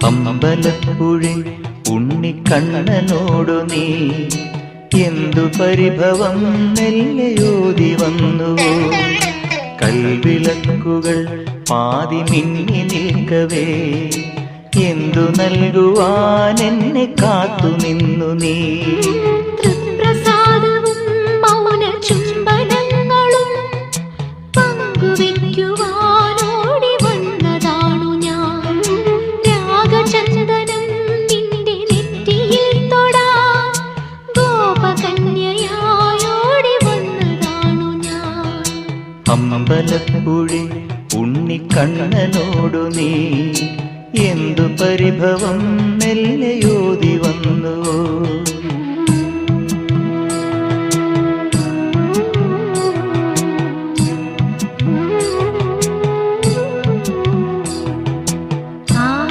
അമ്പലപ്പുഴി ഉണ്ണിക്കണ്ണനോടു നീ എന്തു പരിഭവം മെല്ലയോതി വന്നുവോ? കൽവിളക്കുകൾ പാതി മിന്നി നിൽക്കവേ എന്തു നൽകുവാൻ എന്നെ കാത്തു നിന്നു നീ? തൃപ്രസാദവും മൗന ചുംബനങ്ങളും പങ്കുവയ്ക്കുവാനോടി വന്നതാണു ഞാൻ. രാഗചന്ദനം നിന്റെ നെറ്റിയിൽ തൊടാൻ ഗോപകന്യയായോടി വന്നതാണു ഞാൻ. അമ്പലപ്പുഴി ഉണ്ണിക്കണ്ണനോടു നീ എന്തു പരിഭവം മെല്ലയോ